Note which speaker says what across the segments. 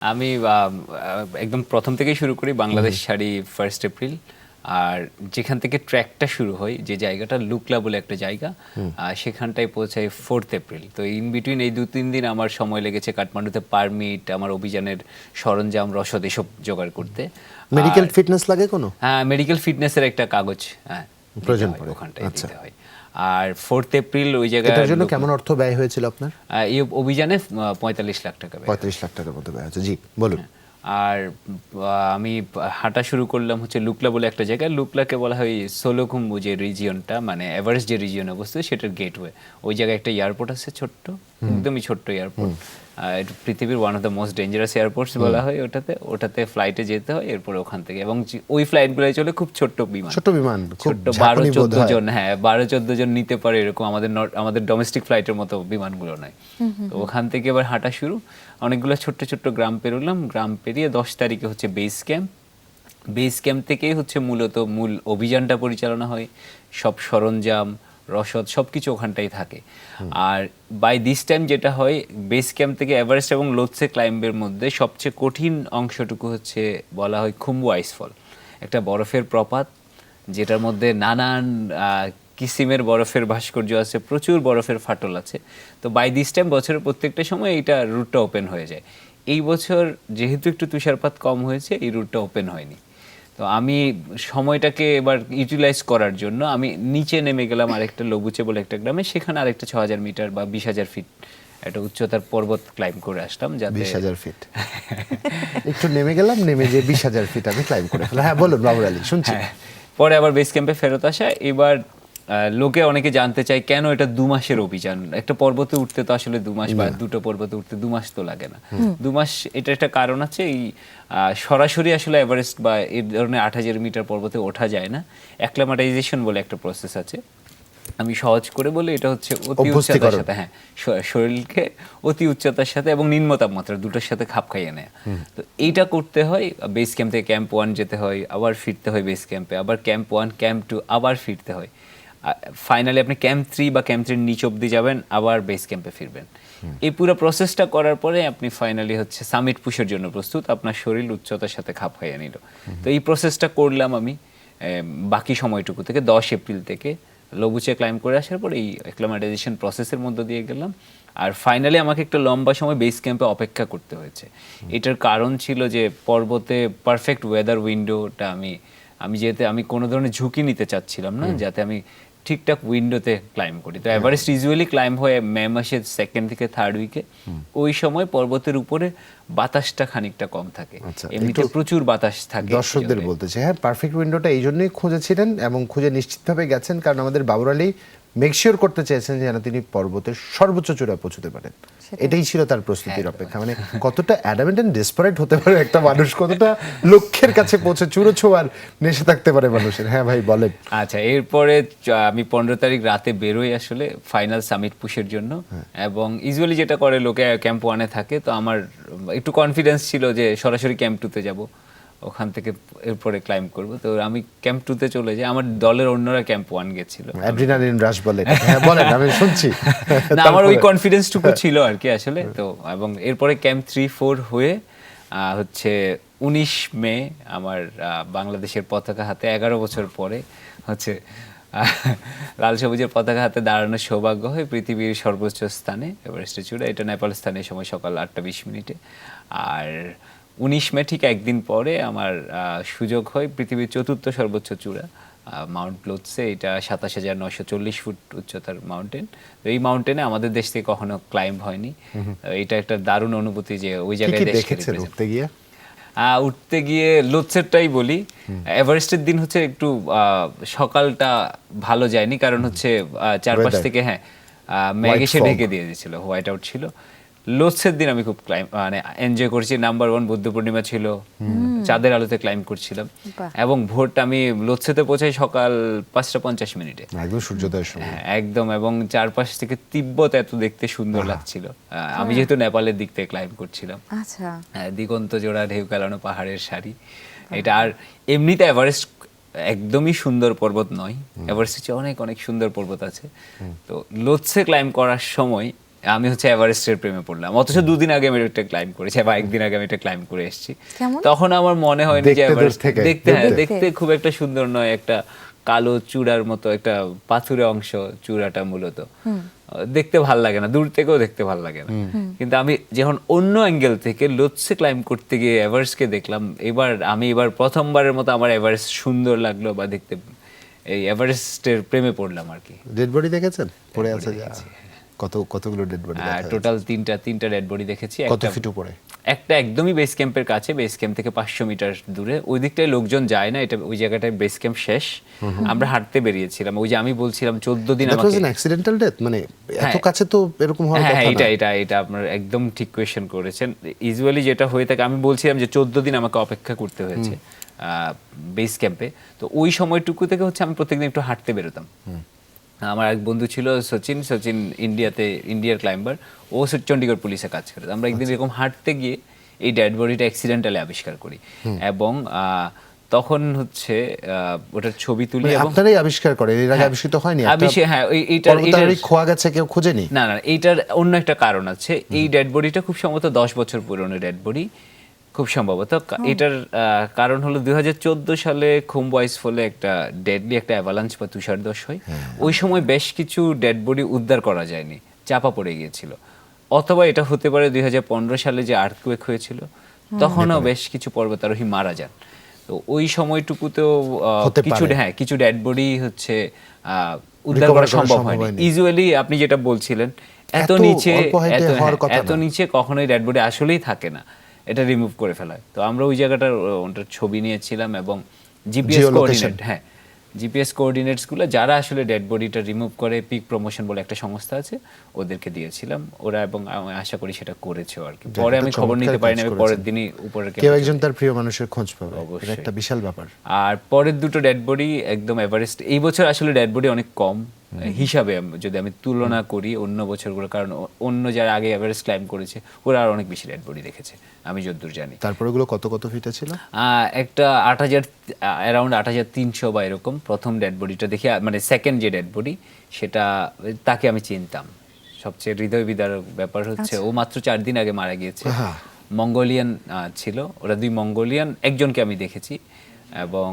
Speaker 1: আমি একদম প্রথম থেকেই শুরু করি বাংলাদেশ শাড়ি 1 এপ্রিল। আর যেখান থেকে ট্র্যাকটা শুরু হয়, যে জায়গাটা লুকলা বলে একটা জায়গা, সেখানটায় পৌঁছাই 4 এপ্রিল। তো ইন বিটুইন এই 2-3 দিন আমার সময় লেগেছে কাঠমান্ডুতে পারমিট, আমার অভিযানের সরঞ্জাম, রসদ এসব জোগাড় করতে।
Speaker 2: মেডিকেল ফিটনেস লাগে কোনো?
Speaker 1: হ্যাঁ, মেডিকেল ফিটনেসের একটা কাগজ
Speaker 2: প্রয়োজন পড়ে
Speaker 1: ওখানটায় দিতে হয়। আর 4 এপ্রিল ওই জায়গায়
Speaker 2: এটার জন্য কেমন অর্থ ব্যয় হয়েছিল আপনার?
Speaker 1: এই অভিযানে 45 লাখ টাকা ব্যয়।
Speaker 2: 35 লাখ টাকার মতো ব্যয় হয়েছে। জি বলুন।
Speaker 1: আর আমি হাঁটা শুরু করলাম হচ্ছে লুকলা বলে একটা জায়গায়। লুকলাকে বলা হয় সোলোখুম্বু, যে রিজিয়নটা, মানে এভারেস্ট যে রিজিয়নে অবস্থিত সেটার গেটওয়ে। ওই জায়গায় একটা এয়ারপোর্ট আছে, ছোট্ট, একদমই ছোট্ট এয়ারপোর্ট। এটা পৃথিবীর one of the most dangerous airports বলা হয় ওটাতে ফ্লাইটে যেতে হয়, এরপর ওখান থেকে, এবং ওই ফ্লাইটগুলোই চলে খুব ছোট্ট বিমান,
Speaker 2: ছোট বিমান, খুব
Speaker 1: ছোট্ট 12-14 জন, হ্যাঁ 12-14 জন নিতে পারে এরকম, আমাদের ডোমেস্টিক ফ্লাইটের মতো বিমানগুলো নয়। তো ওখান থেকে এবার হাঁটা শুরু, অনেকগুলো ছোট্ট ছোট্ট গ্রাম পেরোলাম। গ্রাম পেরিয়ে 10 তারিখে হচ্ছে বেস ক্যাম্প। বেস ক্যাম্প থেকেই হচ্ছে মূল অভিযানটা পরিচালনা হয়। সব সরঞ্জাম, রসদ সবকিছু ওখানটাই থাকে। আর বাই দিস টাইম যেটা হয়, বেস ক্যাম্প থেকে এভারেস্ট এবং লোৎসে ক্লাইম্বের মধ্যে সবচেয়ে কঠিন অংশটুকু হচ্ছে বলা হয় খুম্বু আইসফল, একটা বরফের প্রপাত, যেটার মধ্যে নানান কিসিমের বরফের ভাস্কর্য আছে, প্রচুর বরফের ফাটল আছে। তো বাই দিস টাইম বছরের প্রত্যেকটা সময় এইটা রুটটা ওপেন হয়ে যায়। এই বছর যেহেতু একটু তুষারপাত কম হয়েছে, এই রুটটা ওপেন হয়নি। তো আমি সময়টাকে এবার ইউটিলাইজ করার জন্য আমি নিচে নেমে গেলাম আরেকটা লবুচে বলে একটা গ্রামে, সেখানে আরেকটা 6000 মিটার বা 20,000 ফিট একটা উচ্চতার পর্বত ক্লাইম্ব করে আসলাম। যাতে
Speaker 2: 20,000 ফিট একটু নেমে গেলাম, নেমে যে 20,000 ফিট আমি ক্লাইম্ব করে ফেলা। হ্যাঁ বলুন বাবুর আলী, শুনছি।
Speaker 1: পরে আবার বেস ক্যাম্পে ফেরত আসা। এবার লোকে অনেকে জানতে চায় কেন এটা 2 মাসের অভিযান। একটা পর্বতে উঠতে তো আসলে 2 মাস, বা দুটো পর্বতে উঠতে 2 মাস তো লাগে না। 2 মাস, এটা একটা কারণ আছে। এই সরাসরি আসলে এভারেস্ট বা এই ধরনের 8000 মিটার পর্বতে ওঠা যায় না। অ্যাক্লামাটাইজেশন বলে একটা প্রসেস আছে। আমি সহজ করে বলি, এটা হচ্ছে অতি উচ্চতার সাথে, হ্যাঁ শরীরকে অতি উচ্চতার সাথে এবং নিম্ন তাপমাত্রা দুটোর সাথে খাপ খাইয়ে নেয়। তো এইটা করতে হয়। বেস ক্যাম্প থেকে ক্যাম্প 1 যেতে হয়, আবার ফিরতে হয় বেস ক্যাম্পে, আবার ক্যাম্প 1 ক্যাম্প 2 আবার ফিরতে হয়। ফাইনালি আপনি ক্যাম্প 3 বা ক্যাম্প 3 নিচ অব্দি যাবেন, আবার বেস ক্যাম্পে ফিরবেন। এই পুরো প্রসেসটা করার পরে আপনি ফাইনালি হচ্ছে সামিট পুশের জন্য প্রস্তুত, আপনার শরীর উচ্চতার সাথে খাপ খাইয়ে নিল। তো এই প্রসেসটা করলাম আমি বাকি সময়টুকু থেকে 10 এপ্রিল থেকে লবুচে ক্লাইম্ব করে আসার পর এই অ্যাক্লামাটাইজেশন প্রসেসের মধ্য দিয়ে গেলাম। আর ফাইনালি আমাকে একটা লম্বা সময় বেস ক্যাম্পে অপেক্ষা করতে হয়েছে। এটার কারণ ছিল যে পর্বতে পারফেক্ট ওয়েদার উইন্ডোটা আমি যেতে, আমি কোনো ধরনের ঝুঁকি নিতে চাচ্ছিলাম না, যাতে আমি ঠিকঠাক উইন্ডোতে ক্লাইম্ব করি। তো এভারেস্ট ইউজুয়ালি ক্লাইম্ব হয় মে মাসের 2nd থেকে 3rd উইকে। ওই সময় পর্বতের উপরে বাতাসটা খানিকটা কম থাকে, এমনিতে প্রচুর বাতাস থাকে।
Speaker 2: দর্শকদের বলতে চাই, হ্যাঁ পারফেক্ট উইন্ডোটা এই জন্যই খুঁজেছিলেন এবং খুঁজে নিশ্চিতভাবে গেছেন, কারণ আমাদের বাবুর আলী মেকশিওর করতে চেয়েছেন যেন তিনি পর্বতের সর্বোচ্চ চূড়ায় পৌঁছতে পারেন। এটাই ছিল তার প্রস্তুতির অপেক্ষা। মানে কতটা অ্যাডামেন্ট এন্ড ডেসপারেট হতে পারে একটা মানুষ, কতটা লক্ষ্যের কাছে পৌঁছে চূড়ো ছোঁয়ার নেশা থাকতে পারে মানুষের। হ্যাঁ ভাই বলেন।
Speaker 1: আচ্ছা, এরপরে আমি 15 তারিখ রাতে বেরোই আসলে ফাইনাল সামিট পুশের জন্য। এবং ইউজুয়ালি যেটা করে লোকে ক্যাম্প 1-এ থাকে, তো আমার একটু কনফিডেন্স ছিল যে সরাসরি ক্যাম্প 2-তে যাব, ওখান থেকে এরপরে ক্লাইম্ব করব। তো আমি ক্যাম্প 2-তে চলে যাই, আমার দলের অন্যরা ক্যাম্প 1 গেছিল।
Speaker 2: অ্যাড্রিনালিন রাশ বলে। হ্যাঁ বলেন, আমি শুনছি।
Speaker 1: না, আমার ওই কনফিডেন্সটুকু ছিল আর কি আসলে। তো এবং এরপরে ক্যাম্প 3-4 হয়ে হচ্ছে 19 মে আমার বাংলাদেশের পতাকা হাতে 11 বছর পরে হচ্ছে লাল সবুজের পতাকা হাতে দাঁড়ানোর সৌভাগ্য হয় পৃথিবীর সর্বোচ্চ স্থানে, এভারেস্টের চূড়া। এটা নেপাল স্থানের সময় সকাল 8:20। আর 19 মে ঠিক একদিন পরে আমার সুযোগ হয় পৃথিবীর 4র্থ সর্বোচ্চ চূড়া মাউন্ট লোৎসে। এটা 27,940 ফুট উচ্চতার মাউন্টেন। তো এই মাউন্টেনে আমাদের দেশ থেকে কখনো ক্লাইম্ব হয়নি। এটা একটা দারুণ অনুভূতি যে ওই জায়গায় উঠতে গিয়ে লোৎসেরটাই বলি। এভারেস্টের দিন হচ্ছে একটু সকালটা ভালো যায়নি, কারণ হচ্ছে চারপাশ থেকে মেঘ এসে ঢেকে দিয়ে দিয়েছিল, হোয়াইট আউট ছিল। লোৎসের দিন আমি খুব মানে এনজয় করছি। নাম্বার 1 বুদ্ধ পূর্ণিমা ছিল, চাঁদের আলোতে ক্লাইম্ব করছিলাম। এবং ভোরটা আমি লোৎসেতে পৌঁছাই সকাল 5:50
Speaker 2: একদম সূর্যোদয়ের সময়
Speaker 1: একদম। এবং চারপাশ থেকে তিব্বত এত দেখতে সুন্দর লাগছিল। আমি যেহেতু নেপালের দিক থেকে ক্লাইম্ব করছিলাম,
Speaker 3: আচ্ছা,
Speaker 1: দিগন্ত জোড়া ঢেউ খেলানো পাহাড়ের সারি এটা। আর এমনিতে এভারেস্ট একদমই সুন্দর পর্বত নয়, এভারেস্টের চেয়ে অনেক অনেক সুন্দর পর্বত আছে। তো লোৎসে ক্লাইম্ব করার সময় আমি হচ্ছে এভারেস্টের প্রেমে পড়লাম, অথচ দুদিন আগে আমি এটা ক্লাইম্ব করেছি বা একদিন আগে আমি এটা ক্লাইম্ব করে এসেছি।
Speaker 3: কেমন?
Speaker 1: তখন আমার মনে হয়নি যে
Speaker 2: দেখতে দূর
Speaker 1: এভারেস্ট
Speaker 2: থেকে,
Speaker 1: দেখতে খুব একটা সুন্দর নয়, একটা কালো চূড়ার মতো একটা পাথুরে অংশ চূড়াটা মূলত, দেখতে ভাল লাগে না, দূর থেকেও দেখতে ভাল লাগে না। কিন্তু আমি যখন অন্য অ্যাঙ্গেল থেকে লোৎসে ক্লাইম্ব করতে গিয়ে এভারেস্টকে দেখলাম, এবার প্রথমবারের মতো আমার এভারেস্ট সুন্দর লাগলো বা দেখতে, এই এভারেস্টের প্রেমে পড়লাম আর কি।
Speaker 2: ডেড বডি দেখেছেন পড়ে আছে যা? কতগুলো ডেড বডি দেখা
Speaker 1: টোটাল তিনটা ডেড বডি দেখেছি।
Speaker 2: কত ফিট উপরে?
Speaker 1: একটা একদমই বেস ক্যাম্পের কাছে, বেস ক্যাম্প থেকে 500 মিটার দূরে, ওই দিকটায় লোকজন যায় না, এটা ওই জায়গাটায় বেস ক্যাম্প শেষ। আমরা হাঁটতে বেরিয়েছিলাম, ওই যে আমি বলছিলাম 14 দিন
Speaker 2: দ্যাট ওয়াজ
Speaker 1: আমাকে,
Speaker 2: অ্যান অ্যাক্সিডেন্টাল ডেথ, মানে এত
Speaker 1: হ্যাঁ।
Speaker 2: কাছে তো এরকম হওয়ার
Speaker 1: হ্যাঁ
Speaker 2: কথা না।
Speaker 1: এটা আপনার একদম ঠিক কোয়েশ্চেন করেছেন। ইউজুয়ালি যেটা হয়ে থাকে, আমি বলছিলাম যে 14 দিন আমাকে অপেক্ষা করতে হয়েছে বেস ক্যাম্পে। তো ওই সময়টুকু থেকে হচ্ছে আমি প্রত্যেকদিন একটু হাঁটতে বেরোতাম। আমার এক বন্ধু ছিল সচিন ইন্ডিয়ার ক্লাইম্বার, ও চণ্ডীগড় পুলিশে কাজ করে। আমরা একদিন এরকম হাঁটতে গিয়ে এই ডেড বডিটা অ্যাক্সিডেন্টালি আবিষ্কার করি, এবং তখন হচ্ছে ওটার ছবি তুলি।
Speaker 2: মানে
Speaker 1: এবং
Speaker 2: আপনারাই আবিষ্কার করেন, এর আগে আবিষ্কৃত হয়নি?
Speaker 1: হ্যাঁ, এইটার
Speaker 2: খোয়া গেছে, কেউ খোঁজেনি?
Speaker 1: না, এইটার অন্য একটা কারণ আছে। এই ডেড বডিটা খুব সম্ভবত 10 বছর পুরনো ডেড বডি, খুব সম্ভবত। এটার কারণ হলো 2014 সালে খুম্বু আইস ফলে একটা ডেডলি একটা অ্যাভালাঞ্চ বা তুষারধস হয়। ওই সময় বেশ কিছু ডেড বডি উদ্ধার করা যায়নি, চাপা পড়ে গিয়েছিল। অথবা এটা হতে পারে 2015 সালে যে আর্থকুয়েক হয়েছিল, তখনও বেশ কিছু পর্বতারোহী মারা যান। তো ওই সময়টুকুতেও কিছু ডেড বডি হচ্ছে উদ্ধার করা সম্ভব হয়নি। ইউজুয়ালি আপনি যেটা বলছিলেন, এত নিচে কখনোই ডেড বডি আসলেই থাকে না, এটা রিমুভ করে ফেলা হয়। তো আমরা ওই জায়গাটার ওটার ছবি নিয়েছিলাম, এবং জিপিএস কোঅর্ডিনেটস গুলো যারা আসলে ডেড বডিটা রিমুভ করে, পিক প্রমোশন বলে একটা সংস্থা আছে, ওদেরকে দিয়েছিলাম ওরা, এবং আমি আশা করি সেটা করেছে আর কি। পরে আমি খবর নিতে পারিনি, আমি পরের দিনই উপরে
Speaker 2: কেউ একজন তার প্রিয় মানুষের খোঁজ পাবে, এটা একটা বিশাল ব্যাপার।
Speaker 1: আর পরের দুটো ডেড বডি একদম এভারেস্ট। এই বছর আসলে ডেড বডি অনেক কম হিসাবে যদি আমি তুলনা করি অন্য বছরগুলো, কারণ অন্য যারা আগে এভারেস্ট ক্লাইম্ব করেছে ওরা আর অনেক বেশি ডেড বডি দেখেছে আমি যতদূর জানি।
Speaker 2: তারপরে ওগুলো কত ফিটে ছিল?
Speaker 1: একটা 8000, অ্যারাউন্ড 8300 বা এরকম প্রথম ডেড বডিটা দেখি, মানে সেকেন্ড যে ডেড বডি সেটা, তাকে আমি চিনতাম। সবচেয়ে হৃদয় বিদারক ব্যাপার হচ্ছে ও মাত্র 4 দিন আগে মারা গিয়েছে। মঙ্গোলিয়ান ছিল, ওরা 2 মঙ্গোলিয়ান, একজনকে আমি দেখেছি, এবং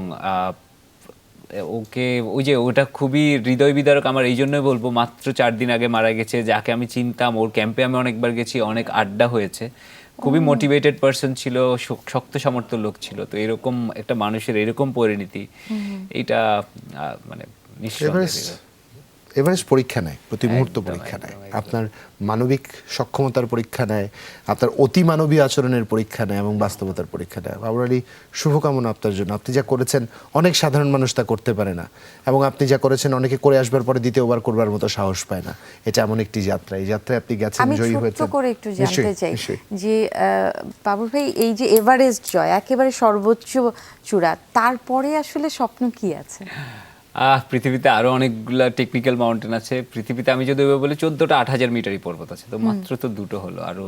Speaker 1: ওকে ওটা খুবই হৃদয় বিদারক। আমার এই জন্যই বলবো, মাত্র 4 দিন আগে মারা গেছে, যাকে আমি চিনতাম, ওর ক্যাম্পে আমি অনেকবার গেছি, অনেক আড্ডা হয়েছে, খুবই মোটিভেটেড পারসন ছিল, শক্ত সামর্থ্য লোক ছিল। তো এরকম একটা মানুষের এরকম পরিণতি, এটা মানে
Speaker 2: এভারেস্ট পরীক্ষা নেয়, প্রতি মুহূর্ত পরীক্ষা নেয়, আপনার মানবিক সক্ষমতার পরীক্ষা নেয়, আপনার অতি মানবীয় আচরণের পরীক্ষা নেয়, এবং বাস্তবতার পরীক্ষা নেয়। বাবুরালী, শুভকামনা আপনার জন্য। আপনি যা করেছেন অনেক সাধারণ মানুষ তা করতে পারে না, এবং আপনি যা করেছেন অনেকে করে আসবার পরে দ্বিতীয়বার করবার মতো সাহস পায় না। এটা এমন একটি যাত্রা, এই যাত্রায় আপনি গেছেন, জয়ী হয়েছেন।
Speaker 3: আমি ছোট্ট করে একটু জানতে চাই যে বাবুল ভাই, এই যে এভারেস্ট জয়, একেবারে সর্বোচ্চ চূড়া, তারপরে আসলে স্বপ্ন কি আছে?
Speaker 1: পৃথিবীতে আরো অনেকগুলা টেকনিক্যাল মাউন্টেন আছে পৃথিবীতে। আমি যদি বলি 14টা 8000 মিটারই পর্বত আছে, তো মাত্র তো 2টো হলো, আরো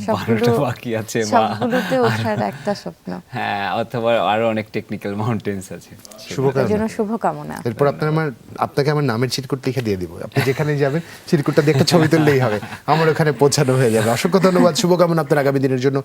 Speaker 1: 12টা বাকি আছে,
Speaker 3: সবগুলোতে ওঠার একটা স্বপ্ন।
Speaker 1: হ্যাঁ, অথবা আরো অনেক টেকনিক্যাল মাউন্টেন্স আছে।
Speaker 3: শুভকামনা।
Speaker 2: এরপর আপনাকে আমার নামের চিরকুট লিখে দিয়ে দিব, আপনি যেখানে যাবেন চিরকুটটা দিয়ে একটা ছবি তুললেই হবে, আমার ওখানে পৌঁছানো হয়ে যাবে। অসংখ্য ধন্যবাদ, শুভকামনা আপনার আগামী দিনের জন্য।